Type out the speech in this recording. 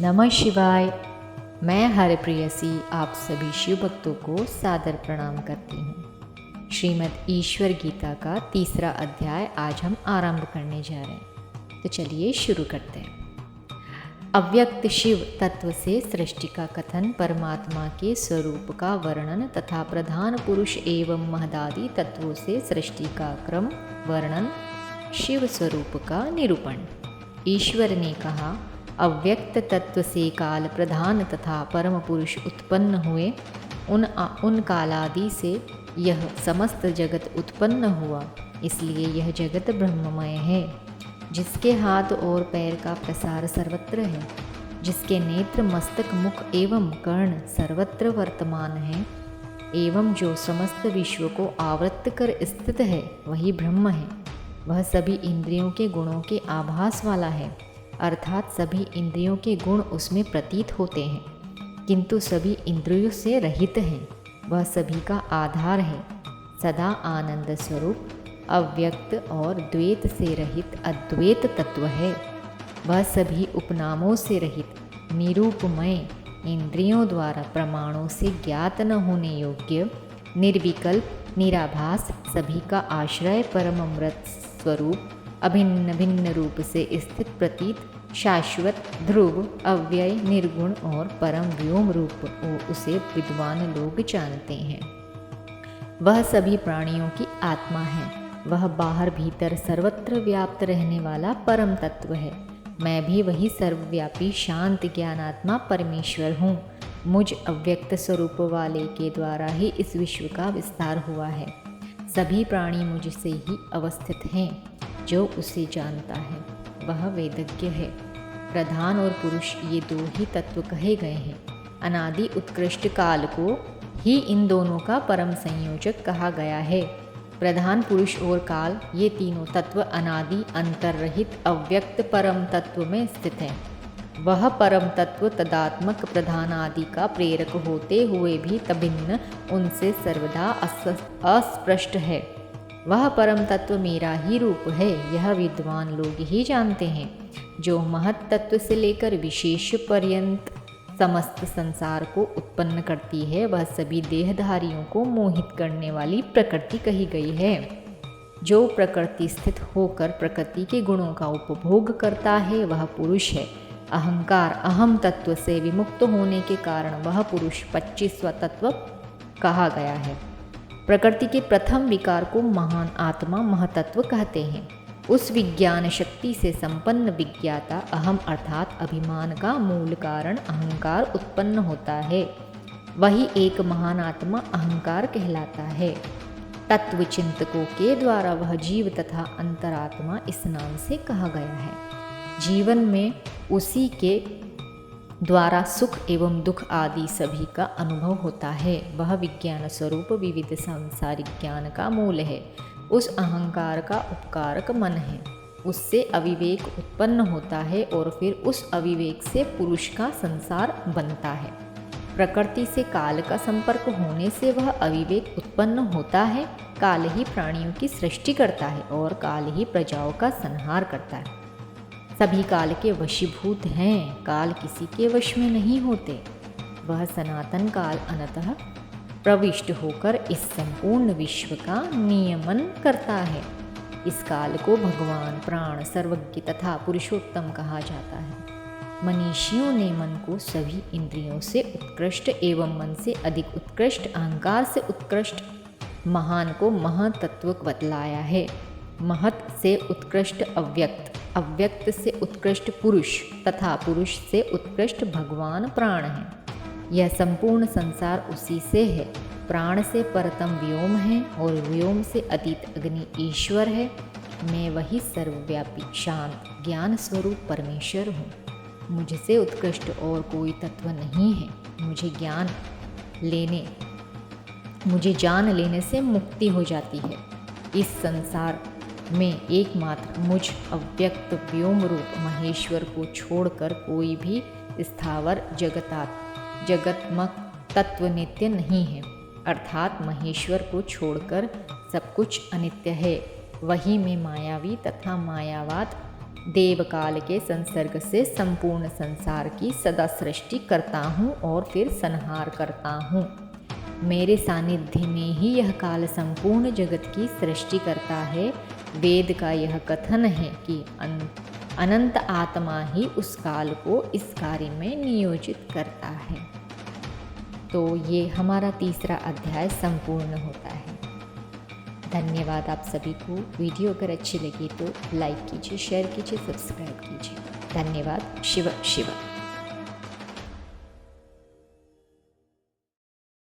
नमः शिवाय। मैं हरिप्रियसी आप सभी शिव भक्तों को सादर प्रणाम करती हूँ। श्रीमद् ईश्वर गीता का 3रा अध्याय आज हम आरंभ करने जा रहे हैं, तो चलिए शुरू करते हैं। अव्यक्त शिव तत्व से सृष्टि का कथन, परमात्मा के स्वरूप का वर्णन तथा प्रधान पुरुष एवं महदादि तत्वों से सृष्टि का क्रम वर्णन, शिव स्वरूप का निरूपण। ईश्वर ने कहा, अव्यक्त तत्व से काल प्रधान तथा परम पुरुष उत्पन्न हुए। उन कालादि से यह समस्त जगत उत्पन्न हुआ, इसलिए यह जगत ब्रह्ममय है। जिसके हाथ और पैर का प्रसार सर्वत्र है, जिसके नेत्र मस्तक मुख एवं कर्ण सर्वत्र वर्तमान है, एवं जो समस्त विश्व को आवृत्त कर स्थित है, वही ब्रह्म है। वह सभी इंद्रियों के गुणों के आभास वाला है, अर्थात सभी इंद्रियों के गुण उसमें प्रतीत होते हैं, किंतु सभी इंद्रियों से रहित है। वह सभी का आधार है, सदा आनंद स्वरूप, अव्यक्त और द्वैत से रहित अद्वैत तत्व है। वह सभी उपनामों से रहित निरूपमय, इंद्रियों द्वारा प्रमाणों से ज्ञात न होने योग्य, निर्विकल्प, निराभास, सभी का आश्रय, परम अमृत स्वरूप, अभिन्न भिन्न रूप से स्थित प्रतीत, शाश्वत, ध्रुव, अव्यय, निर्गुण और परम व्योम रूप उसे विद्वान लोग जानते हैं। वह सभी प्राणियों की आत्मा है। वह बाहर भीतर सर्वत्र व्याप्त रहने वाला परम तत्व है। मैं भी वही सर्वव्यापी शांत ज्ञानात्मा परमेश्वर हूँ। मुझ अव्यक्त स्वरूप वाले के द्वारा ही इस विश्व का विस्तार हुआ है। सभी प्राणी मुझसे ही अवस्थित हैं। जो उसे जानता है वह वेदज्ञ है। प्रधान और पुरुष ये दो ही तत्व कहे गए हैं। अनादि उत्कृष्ट काल को ही इन दोनों का परम संयोजक कहा गया है। प्रधान पुरुष और काल, ये तीनों तत्व अनादि अंतररहित अव्यक्त परम तत्व में स्थित हैं। वह परम तत्व तदात्मक प्रधान आदि का प्रेरक होते हुए भी तभिन्न उनसे सर्वदा अस्पृष्ट है। वह परम तत्व मेरा ही रूप है, यह विद्वान लोग ही जानते हैं। जो महत तत्व से लेकर विशेष पर्यंत समस्त संसार को उत्पन्न करती है, वह सभी देहधारियों को मोहित करने वाली प्रकृति कही गई है। जो प्रकृति स्थित होकर प्रकृति के गुणों का उपभोग करता है, वह पुरुष है। अहंकार, अहम तत्व से विमुक्त होने के कारण वह पुरुष 25वां तत्व कहा गया है। प्रकृति के प्रथम विकार को महान आत्मा महतत्व कहते हैं। उस विज्ञान शक्ति से संपन्न विज्ञाता अहम अर्थात अभिमान का मूल कारण अहंकार उत्पन्न होता है। वही एक महान आत्मा अहंकार कहलाता है। तत्व चिंतकों के द्वारा वह जीव तथा अंतरात्मा इस नाम से कहा गया है। जीवन में उसी के द्वारा सुख एवं दुख आदि सभी का अनुभव होता है। वह विज्ञान स्वरूप विविध सांसारिक ज्ञान का मूल है। उस अहंकार का उपकारक मन है। उससे अविवेक उत्पन्न होता है और फिर उस अविवेक से पुरुष का संसार बनता है। प्रकृति से काल का संपर्क होने से वह अविवेक उत्पन्न होता है। काल ही प्राणियों की सृष्टि करता है और काल ही प्रजाओं का संहार करता है। सभी काल के वशीभूत हैं, काल किसी के वश में नहीं होते। वह सनातन काल अनतः प्रविष्ट होकर इस संपूर्ण विश्व का नियमन करता है। इस काल को भगवान, प्राण, सर्वज्ञ तथा पुरुषोत्तम कहा जाता है। मनीषियों ने मन को सभी इंद्रियों से उत्कृष्ट एवं मन से अधिक उत्कृष्ट, अहंकार से उत्कृष्ट, महान को महतत्व बतलाया है। महत से उत्कृष्ट अव्यक्त, अव्यक्त से उत्कृष्ट पुरुष तथा पुरुष से उत्कृष्ट भगवान प्राण है। यह संपूर्ण संसार उसी से है। प्राण से परतम व्योम है और व्योम से अतीत अग्नि ईश्वर है। मैं वही सर्वव्यापी शांत ज्ञान स्वरूप परमेश्वर हूँ। मुझसे उत्कृष्ट और कोई तत्व नहीं है। मुझे जान लेने से मुक्ति हो जाती है। इस संसार में एकमात्र मुझ अव्यक्त व्योम रूप महेश्वर को छोड़कर कोई भी स्थावर जगतमक तत्व नित्य नहीं है। अर्थात महेश्वर को छोड़कर सब कुछ अनित्य है, वही मैं मायावी तथा मायावाद देवकाल के संसर्ग से संपूर्ण संसार की सदा सृष्टि करता हूँ और फिर संहार करता हूँ। मेरे सानिध्य में ही यह काल संपूर्ण जगत की सृष्टि करता है। वेद का यह कथन है कि अनंत आत्मा ही उस काल को इस कार्य में नियोजित करता है। तो ये हमारा तीसरा अध्याय संपूर्ण होता है। धन्यवाद आप सभी को। वीडियो अगर अच्छी लगी तो लाइक कीजिए, शेयर कीजिए, सब्सक्राइब कीजिए। धन्यवाद। शिव शिव।